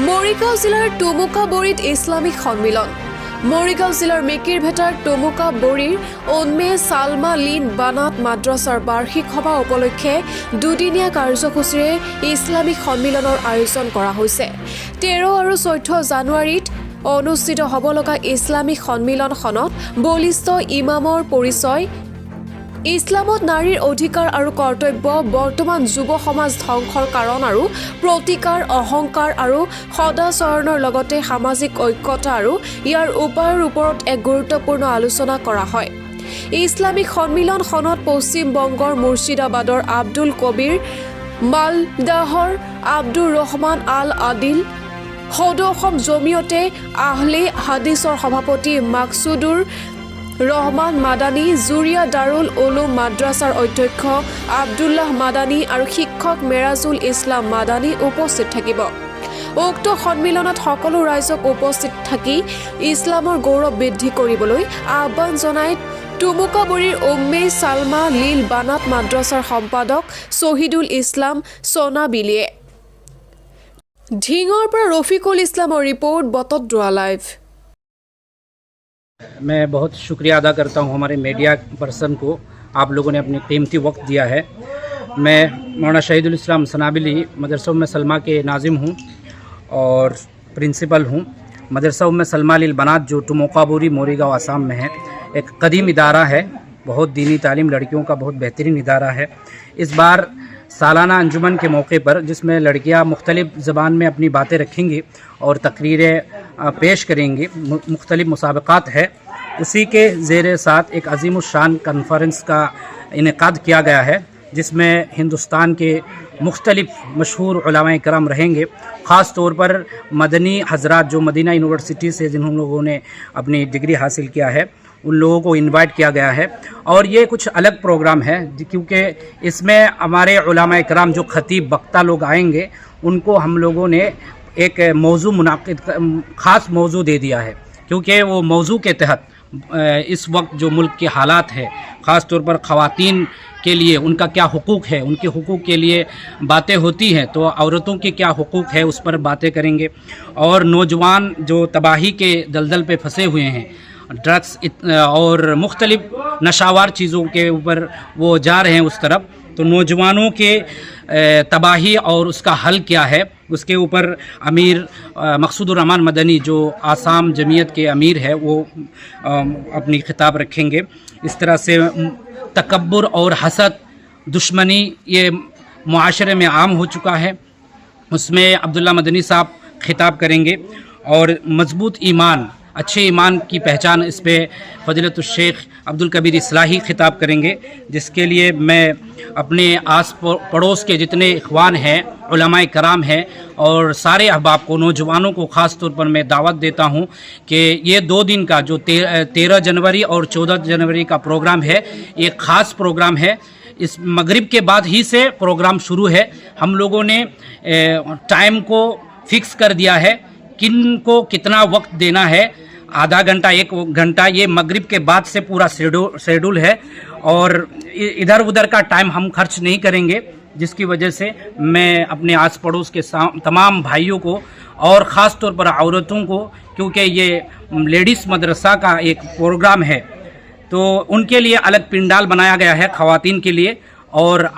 মৰিগাঁও জিলাৰ টুমুকাবৰীত ইছলামিক সন্মিলন। মৰিগাঁও জিলাৰ মেকিৰভেটাৰ টুমুকাবৰীৰ উন্মে সালমা লিন বানাত মাদ্ৰাছাৰ বাৰ্ষিক সভা উপলক্ষে দুদিনীয়া কাৰ্যসূচীৰে ইছলামিক সন্মিলনৰ আয়োজন কৰা হৈছে। 13 আৰু 14 জানুৱাৰীত অনুষ্ঠিত হ'ব লগা ইছলামিক সন্মিলনখনত বলিষ্ঠ ইমামৰ পৰিচয়, ইছলামত নাৰীৰ অধিকাৰ আৰু কৰ্তব্য, বৰ্তমান যুৱ সমাজ ধ্বংসৰ কাৰণ আৰু প্ৰতিকাৰ, অহংকাৰ আৰু সদাচৰণৰ লগতে সামাজিক ঐক্যতা আৰু ইয়াৰ উপায়ৰ ওপৰত এক গুৰুত্বপূৰ্ণ আলোচনা কৰা হয়। ইছলামিক সন্মিলনখনত পশ্চিম বংগৰ মুৰ্ছিদাবাদৰ আব্দুল কবিৰ, মালদাহৰ আব্দুৰ ৰহমান আল আদিল, সদৌ অসম জমিয়তে আহলে হাদিছৰ সভাপতি মাকসুদুৰ ৰহমান মাদানী, জুৰিয়া দাৰুল উলুম মাদ্ৰাছাৰ অধ্যক্ষ আব্দুল্লাহ মাদানী আৰু শিক্ষক মেৰাজুল ইছলাম মাদানী উপস্থিত থাকিব। উক্ত সন্মিলনত সকলো ৰাইজক উপস্থিত থাকি ইছলামৰ গৌৰৱ বৃদ্ধি কৰিবলৈ আহ্বান জনাই টুমুকাবৰীৰ উম্মে সালমা লিল বানাত মাদ্ৰাছাৰ সম্পাদক শহীদুল ইছলাম সোনাবিলিয়ে। ঢিঙৰ পৰা ৰফিকুল ইছলামৰ ৰিপৰ্ট, বটদ্ৰোৱা লাইভ। मैं बहुत शुक्रिया अदा करता हूँ हमारे मीडिया पर्सन को, आप लोगों ने अपनी कीमती वक्त दिया है। मैं मौलाना शहीदुल इस्लाम सनाबिली मदरसा उम्मे सलमा के नाजिम हूँ और प्रिंसिपल हूँ। मदरसा उम्मे सलमा लिल बनात जो टुमुकाबरी मोरीगांव आसाम में है, एक कदीम इदारा है, बहुत दीनी तालीम लड़कियों का बहुत बेहतरीन इदारा है। इस बार सालाना अंजुमन के मौके पर जिसमें लड़कियां मुख्तलिफ ज़बान में अपनी बातें रखेंगी और तकरीरें पेश करेंगी, मुख्तलिफ मुसाबक़ात है, उसी के ज़ेर साथ एक अज़ीमुश्शान कॉन्फ्रेंस का इनेकाद किया गया है, जिसमें हिंदुस्तान के मुख्तलिफ मशहूर उलमाए किराम रहेंगे। ख़ास तौर पर मदनी हज़रात जो मदीना यूनिवर्सिटी से जिन लोगों ने अपनी डिग्री हासिल किया है, उन लोगों को इनवाइट किया गया है। और ये कुछ अलग प्रोग्राम है क्योंकि इसमें हमारे उलमाए किराम जो खतीब वक्ता लोग आएंगे, उनको हम लोगों ने एक मौजू मुनाकिद ख़ास मौजू दे दिया है, क्योंकि वो मौजू के तहत इस वक्त जो मुल्क के हालात है, ख़ास तौर पर ख़वातीन के लिए उनका क्या हुकूक है, उनके हुकूक के लिए बातें होती हैं, तो औरतों के क्या हुकूक है उस पर बातें करेंगे। और नौजवान जो तबाही के दलदल पे फंसे हुए हैं, ड्रग्स और मुख्तलिफ नशावार चीज़ों के ऊपर वो जा रहे हैं उस तरफ, तो नौजवानों के तबाही और उसका हल क्या है, उसके ऊपर अमीर मकसूदुर रहमान मदनी जो आसाम जमीयत के अमीर है, वो अपनी खिताब रखेंगे। इस तरह से तकब्बुर और हसद, दुश्मनी ये मुआशरे में आम हो चुका है, उसमें अब्दुल्ला मदनी साहब खिताब करेंगे। और मजबूत ईमान, अच्छे ईमान की पहचान, इस पे फजीलतुल शेख अब्दुल कबीर इस्लाही खिताब करेंगे, जिसके लिए मैं अपने आस पड़ोस के जितने इख्वान हैं, उलमाए कराम हैं और सारे अहबाब को, नौजवानों को ख़ास तौर पर मैं दावत देता हूँ कि ये 2 दिन का जो 13 जनवरी और 14 जनवरी का प्रोग्राम है, ये ख़ास प्रोग्राम है। इस मगरिब के बाद ही से प्रोग्राम शुरू है। हम लोगों ने टाइम को फिक्स कर दिया है, किन को कितना वक्त देना है, आधा घंटा 1 घंटा, ये मगरिब के बाद से पूरा शेड्यूल है और इधर उधर का टाइम हम खर्च नहीं करेंगे, जिसकी वजह से मैं अपने आस पड़ोस के तमाम भाइयों को और ख़ास तौर पर औरतों को, क्योंकि ये लेडीज़ मदरसा का एक प्रोग्राम है, तो उनके लिए अलग पिंडाल बनाया गया है ख़वातीन के लिए, और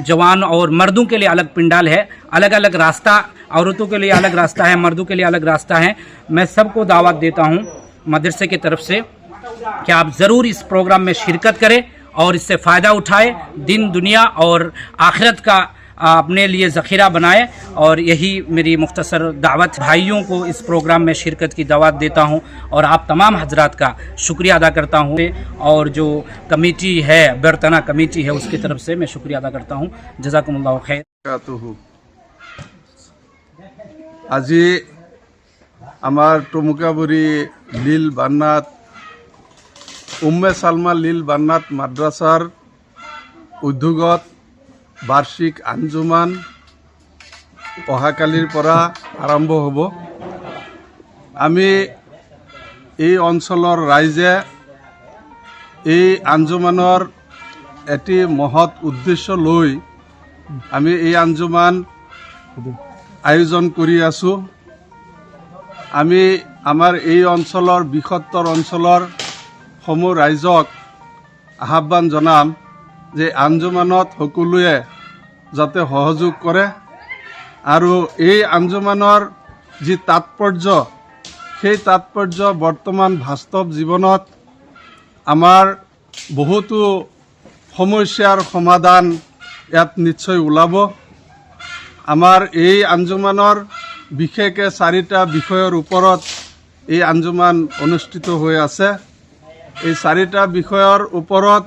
जवान और मर्दों के लिए अलग पिंडाल है। अलग अलग रास्ता, औरतों के लिए अलग रास्ता है, मर्दों के लिए अलग रास्ता है। मैं सबको दावत देता हूँ मदरसे की तरफ से कि आप ज़रूर इस प्रोग्राम में शिरकत करें और इससे फ़ायदा उठाएं, दिन दुनिया और आखिरत का अपने लिए ज़ख़ीरा बनाए। और यही मेरी मुख्तसर दावत, भाइयों को इस प्रोग्राम में शिरकत की दावत देता हूँ और आप तमाम हजरात का शुक्रिया अदा करता हूँ। और जो कमेटी है, बरतना कमेटी है, उसकी तरफ से मैं शुक्रिया अदा करता हूँ। जज़ाकुमुल्लाहु खैर। আজি আমার টুমুকাবুরি লিল বান্নাত উম্মে সালমা লিল বান্নাত মাদ্রাসার উদ্যোগত বার্ষিক আঞ্জুমান অহাকালিৰ পৰা আৰম্ভ হ'ব। আমি এই অঞ্চলৰ ৰাইজে এই আঞ্জুমানৰ এটি মহৎ উদ্দেশ্য লৈ আমি এই আঞ্জুমান আয়োজন কৰি আছোঁ। আমি আমাৰ এই অঞ্চলৰ বৃহত্তৰ অঞ্চলৰ সমূহ ৰাইজক আহ্বান জনাম যে আঞ্জুমানত সকলোৱে যাতে সহযোগ কৰে আৰু এই আঞ্জুমানৰ যি তাৎপৰ্য সেই তাৎপৰ্য বৰ্তমান বাস্তৱ জীৱনত আমাৰ বহুতো সমস্যাৰ সমাধান ইয়াত নিশ্চয় ওলাব। আমাৰ এই আঞ্জুমানৰ বিশেষকৈ 4টা বিষয়ৰ ওপৰত এই আঞ্জুমান অনুষ্ঠিত হৈ আছে। এই 4টা বিষয়ৰ ওপৰত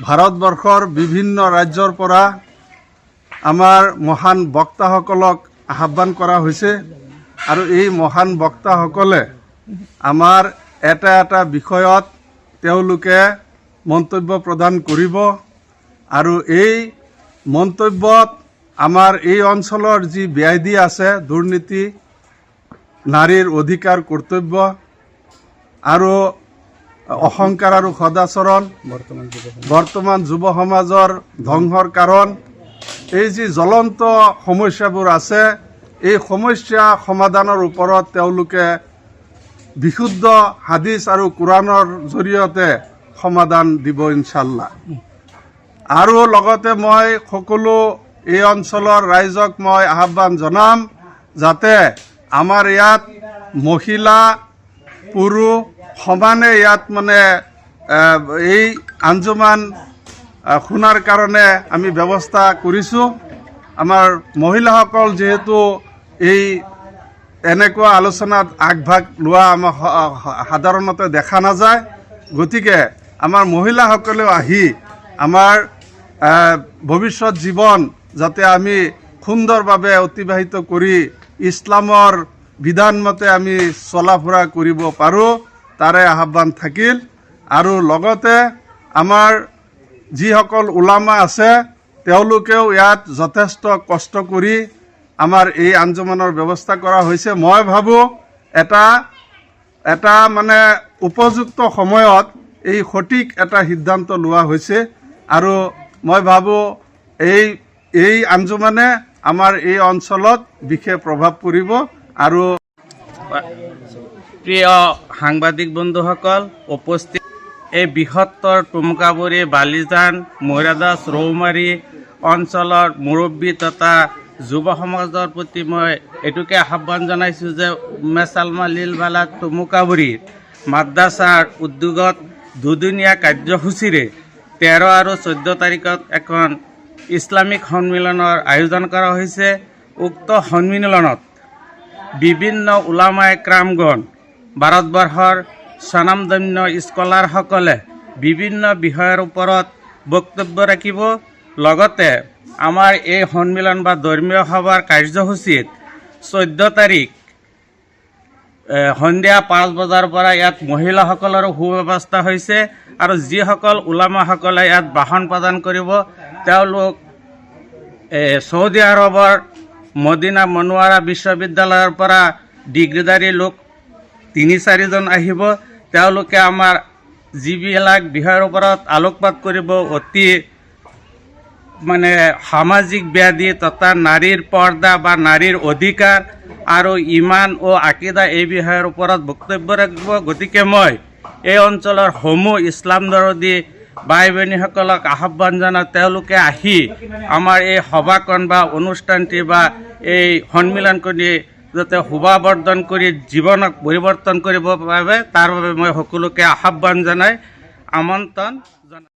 ভাৰতবৰ্ষৰ বিভিন্ন ৰাজ্যৰ পৰা আমাৰ মহান বক্তাসকলক আহ্বান কৰা হৈছে আৰু এই মহান বক্তাসকলে আমাৰ এটা এটা বিষয়ত তেওঁলোকে মন্তব্য প্ৰদান কৰিব আৰু এই মন্তব্যত আমাৰ এই অঞ্চলৰ যি ব্যাধি আছে দুৰ্নীতি, নাৰীৰ অধিকাৰ কৰ্তব্য আৰু অহংকাৰ আৰু সদাচৰণ, বৰ্তমান যুৱ সমাজৰ ধ্বংসৰ কাৰণ, এই যি জ্বলন্ত সমস্যাবোৰ আছে এই সমস্যা সমাধানৰ ওপৰত তেওঁলোকে বিশুদ্ধ হাদিছ আৰু কোৰাণৰ জৰিয়তে সমাধান দিব ইনশাল্লাহ। আৰু লগতে মই সকলো এই অঞ্চলৰ ৰাইজক মই আহ্বান জনাম যাতে আমাৰ ইয়াত মহিলা পুৰুষ সমানে ইয়াত মানে এই আঞ্জুমান শুনাৰ কাৰণে আমি ব্যৱস্থা কৰিছোঁ। আমাৰ মহিলাসকল যিহেতু এই এনেকুৱা আলোচনাত আগভাগ লোৱা আমাৰ সাধাৰণতে দেখা নাযায়, গতিকে আমাৰ মহিলাসকলেও আহি আমাৰ ভৱিষ্যত জীৱন যাতে আমি সুন্দৰভাৱে অতিবাহিত কৰি ইছলামৰ বিধানমতে আমি চলা ফুৰা কৰিব পাৰোঁ তাৰে আহ্বান থাকিল। আৰু লগতে আমাৰ যিসকল উলামা আছে তেওঁলোকেও ইয়াত যথেষ্ট কষ্ট কৰি আমাৰ এই আঞ্জুমানৰ ব্যৱস্থা কৰা হৈছে। মই ভাবোঁ এটা মানে উপযুক্ত সময়ত এই সঠিক এটা সিদ্ধান্ত লোৱা হৈছে আৰু মই ভাবোঁ এই আঞ্জুমানে আমাৰ এই অঞ্চলত বিশেষ প্ৰভাৱ পৰিব। আৰু প্ৰিয় সাংবাদিক বন্ধুসকল, উপস্থিত এই বৃহত্তৰ টুমকাবৰী, বালিজান, মৈৰাদাস, ৰৌমাৰী অঞ্চলৰ মুৰব্বী তথা যুৱ সমাজৰ প্ৰতি মই এইটোকে আহ্বান জনাইছোঁ যে উম্মে চালমা লিল বালাদ টুমকাবৰীৰ মাদ্ৰাছাৰ উদ্যোগত দুদিনীয়া কাৰ্যসূচীৰে 13 আৰু 14 তাৰিখত এখন ইছলামিক সন্মিলনৰ আয়োজন কৰা হৈছে। উক্ত সন্মিলনত বিভিন্ন উলামায়ে ক্ৰামগণ, ভাৰতবৰ্ষৰ স্বনামধন্য স্কলাৰসকলে বিভিন্ন বিষয়ৰ ওপৰত বক্তব্য ৰাখিব। লগতে আমাৰ এই সন্মিলন বা ধৰ্মীয় সভাৰ কাৰ্যসূচীত 14 তাৰিখ সন্ধিয়া 5 বজাৰ পৰা ইয়াত মহিলাসকলৰো সুব্যৱস্থা হৈছে আৰু যিসকল উলামাসকলে ইয়াত ভাষণ প্ৰদান কৰিব তেওঁলোক চৌদি আৰবৰ মদিনা মনোৱাৰা বিশ্ববিদ্যালয়ৰ পৰা ডিগ্ৰীধাৰী লোক 3-4 জন আহিব। তেওঁলোকে আমাৰ যিবিলাক বিষয়ৰ ওপৰত আলোকপাত কৰিব, অতি মানে সামাজিক ব্যাধি তথা নাৰীৰ পৰ্দা বা নাৰীৰ অধিকাৰ আৰু ইমান ও আকিদা এই বিষয়ৰ ওপৰত বক্তব্য ৰাখিব। গতিকে মই এই অঞ্চলৰ সমূহ ইছলাম দৰদী ভাই ভনীসকলক আহ্বান জনাওঁ তেওঁলোকে আহি আমাৰ এই সভাখন বা অনুষ্ঠানটি বা এই সন্মিলন কৰি যাতে শোভাবৰ্ধন কৰি জীৱনক পৰিৱৰ্তন কৰিব পাৰে তাৰ বাবে মই সকলোকে আহ্বান জনাই আমন্ত্ৰণ জনাই